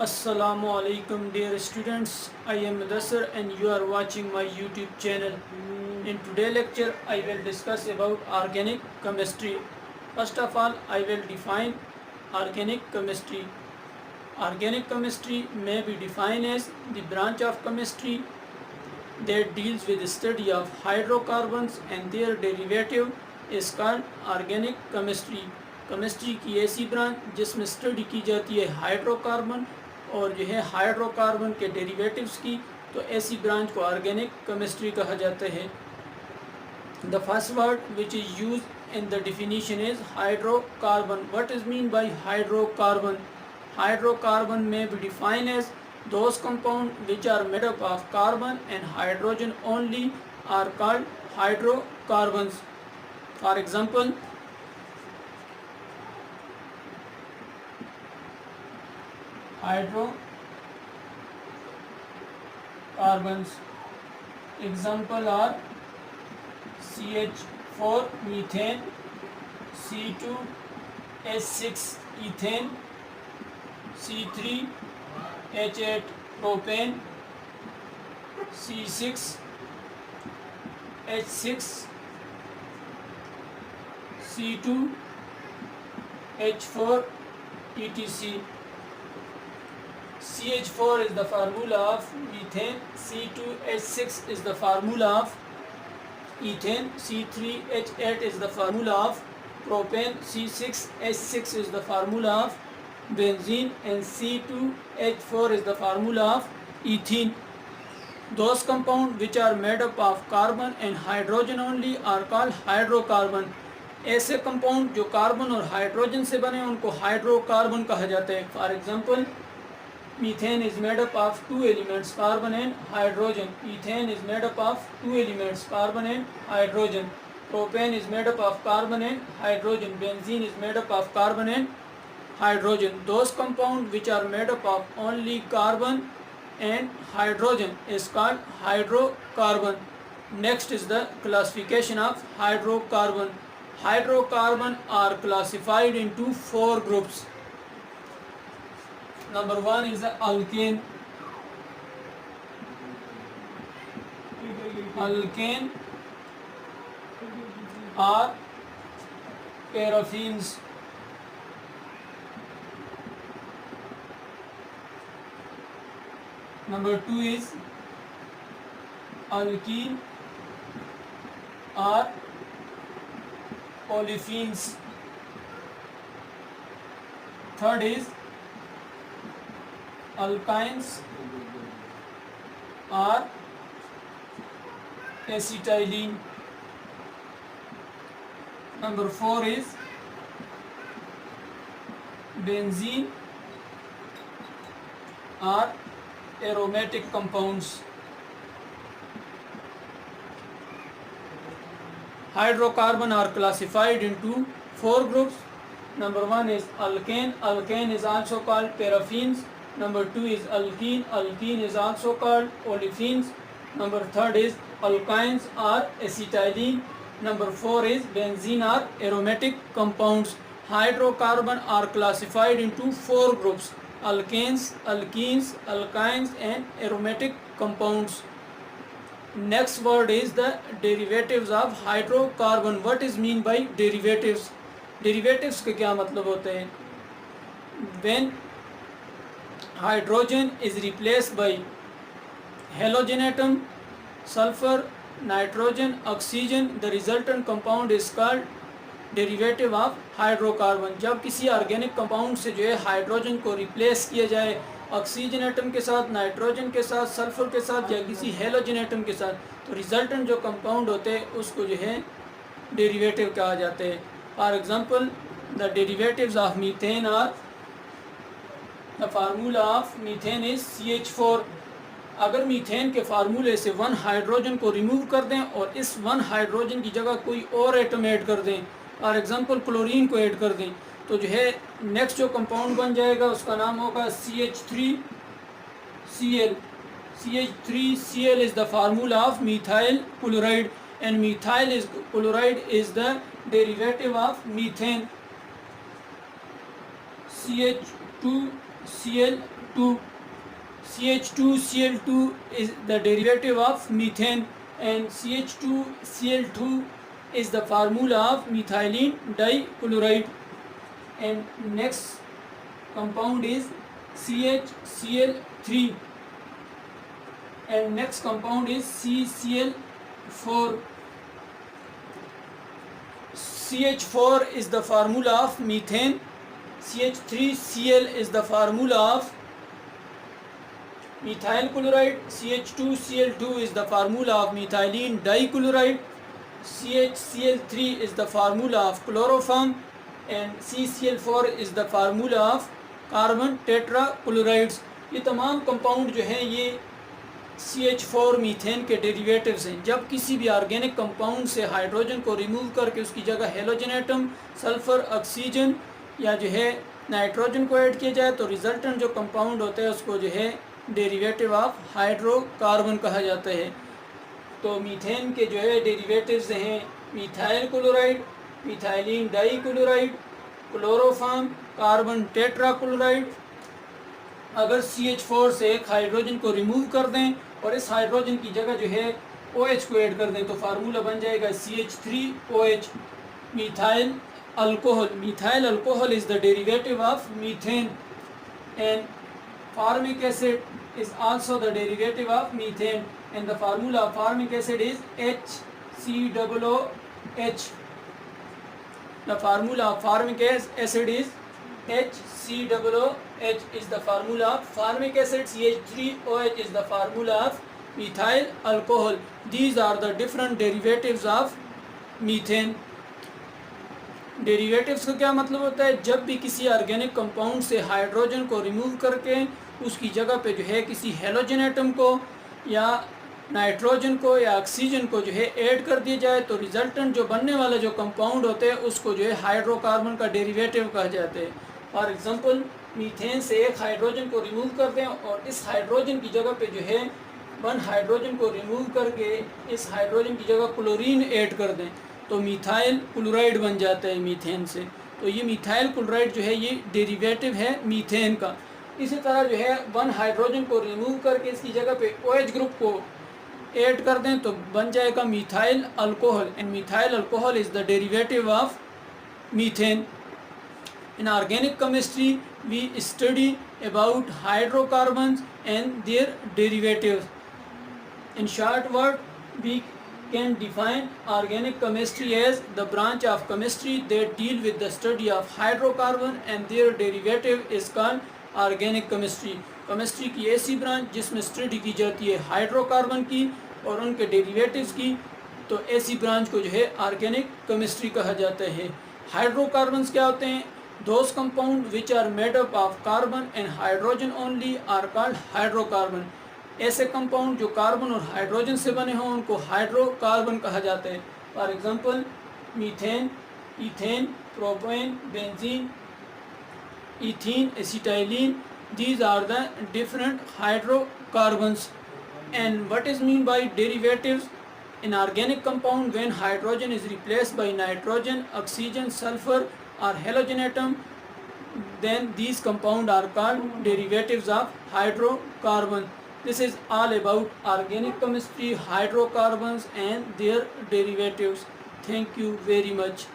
Assalamu alaikum dear students. I am Mudassir and you are watching my YouTube channel. In today's lecture I will discuss about organic chemistry. First of all I will define organic chemistry. Organic chemistry may be defined as the branch of chemistry that deals with the study of hydrocarbons and their derivative is called organic chemistry. Chemistry की ऐसी branch जिसमें study की जाती है hydrocarbon और जो है hydrocarbon के डेरिवेटिव्स की, तो ऐसी ब्रांच को ऑर्गेनिक केमिस्ट्री कहा जाता है. The first word which is use in the definition is hydrocarbon. What is mean by hydrocarbon? Hydrocarbon में be define as those compounds which are made up of carbon and hydrogen only are called hydrocarbons. For example, hydrocarbons example are CH4 methane, C2H6 ethane, C3H8 propane, C6H6, C2H4 etc. CH4 is the formula of methane, C2H6 is the formula of ethane, C3H8 is the formula of propane, C6H6 is the formula of benzene, and C2H4 is the formula of ethene. Those compounds which are made up of carbon and hydrogen only are called hydrocarbon. ऐसे compound जो carbon और hydrogen से बने उनको hydrocarbon कहा जाता है. For example, methane is made up of two elements, carbon and hydrogen. Ethane is made up of two elements, carbon and hydrogen. Propane is made up of carbon and hydrogen. Benzene is made up of carbon and hydrogen. Those compounds which are made up of only carbon and hydrogen is called hydrocarbon. Next is the classification of hydrocarbon. Hydrocarbon are classified into four groups. Number one is the alkane. Alkane are paraphenes. Number two is alkene are olefins. Third is alkynes are acetylene. Number four is benzene are aromatic compounds. Hydrocarbon are classified into four groups. Number one is alkane. Alkane is also called paraphenes. Number two is alkene. Alkene is also called olefins. Number third is alkynes or acetylene. Number four is benzene or aromatic compounds. Hydrocarbon are classified into four groups: alkanes, alkenes, alkynes and aromatic compounds. Next word is the derivatives of hydrocarbon. What is mean by derivatives? Derivatives के क्या मतलब होते हैं? When hydrogen is replaced by halogen atom, sulfur, nitrogen, oxygen, the resultant compound is called derivative of hydrocarbon. जब किसी organic compound से जो है हाइड्रोजन को रिप्लेस किया जाए ऑक्सीजन एटम के साथ, नाइट्रोजन के साथ, सल्फर के साथ या किसी हेलोजन एटम के साथ, तो रिजल्टेंट जो कंपाउंड होते हैं उसको जो है डेरिवेटिव कहा जाता है. For example, the derivatives of methane are, the formula of methane is CH4. अगर मीथेन के फार्मूले से वन हाइड्रोजन को रिमूव कर दें और इस वन हाइड्रोजन की जगह कोई और एटम ऐड कर दें, फॉर एग्जांपल क्लोरीन को ऐड कर दें, तो जो है नेक्स्ट जो कंपाउंड बन जाएगा उसका नाम होगा CH3Cl. CH3Cl is the formula of methyl chloride, and methyl chloride is the derivative of methane. CH2 CH2Cl2. CH2Cl2 is the derivative of methane, and CH2Cl2 is the formula of methylene dichloride. And next compound is CHCl3, and next compound is CCl4. CH4 is the formula of methane. CH3Cl is the formula of methyl chloride. CH2Cl2 is the formula of methylene dichloride. CHCl3 is the formula of chloroform, and CCl4 is the formula of carbon tetrachlorides. ये तमाम compound जो हैं ये CH4 methane के derivatives हैं. जब किसी भी ऑर्गेनिक कंपाउंड से हाइड्रोजन को रिमूव करके उसकी जगह हेलोजन एटम, सल्फर, ऑक्सीजन या जो है नाइट्रोजन को ऐड किया जाए तो रिजल्टेंट जो कंपाउंड होता है उसको जो है डेरिवेटिव ऑफ हाइड्रोकार्बन कहा जाता है. तो मीथेन के जो है डेरिवेटिव्स हैं methyl chloride, methylene dichloride, chloroform, carbon tetrachloride. अगर CH4 से एक हाइड्रोजन को रिमूव कर दें और इस हाइड्रोजन की जगह जो है OH को ऐड कर दें तो फार्मूला बन जाएगा CH3OH, methyl alcohol. Methyl alcohol is the derivative of methane, and formic acid is also the derivative of methane, and the formula of formic acid is HCOOH. The formula of formic acid is HCOOH is the formula of formic acid. CH3OH is the formula of methyl alcohol. These are the different derivatives of methane. Derivatives का क्या मतलब होता है? जब भी किसी organic compound से hydrogen को रिमूव करके उसकी जगह पे जो है किसी हेलोजन एटम को या नाइट्रोजन को या ऑक्सीजन को जो है ऐड कर दिया जाए तो रिजल्टेंट जो बनने वाला जो कंपाउंड होते हैं उसको जो है हाइड्रोकार्बन का डेरिवेटिव कहा जाता है. फॉर एग्जांपल मीथेन से एक हाइड्रोजन को रिमूव कर दें और इस हाइड्रोजन की जगह पे जो है वन हाइड्रोजन को रिमूव करके इस हाइड्रोजन की जगह क्लोरीन ऐड कर दें तो मिथाइल क्लोराइड बन जाता है मीथेन से. तो ये मिथाइल क्लोराइड जो है ये डेरिवेटिव है मीथेन का. इसी तरह जो है वन हाइड्रोजन को रिमूव करके इसकी जगह पे OH ग्रुप को ऐड कर दें तो बन जाएगा methyl alcohol, and methyl alcohol is the derivative of methane. In organic chemistry we study about hydrocarbons and their derivatives. In short word we can define organic chemistry as the branch of chemistry that deal with the study of hydrocarbon and their derivative is called organic chemistry. Chemistry की ऐसी branch जिसमें study की जाती है hydrocarbon की और उनके derivatives की, तो ऐसी ब्रांच को जो है ऑर्गेनिक केमिस्ट्री कहा जाता है. हाइड्रोकार्बन्स क्या होते हैं? Those compound which are made up of carbon and hydrogen only are called hydrocarbon. ऐसे कंपाउंड जो कार्बन और हाइड्रोजन से बने हों उनको हाइड्रोकार्बन कहा जाता है. For example methane, ethane, propane, benzene, ethene, acetylene. These are the different hydrocarbons. And what is mean by derivatives? In organic compound, when hydrogen is replaced by nitrogen, oxygen, sulfur or halogen atom, then these compounds are called derivatives of hydrocarbon. This is all about organic chemistry, hydrocarbons and their derivatives. Thank you very much.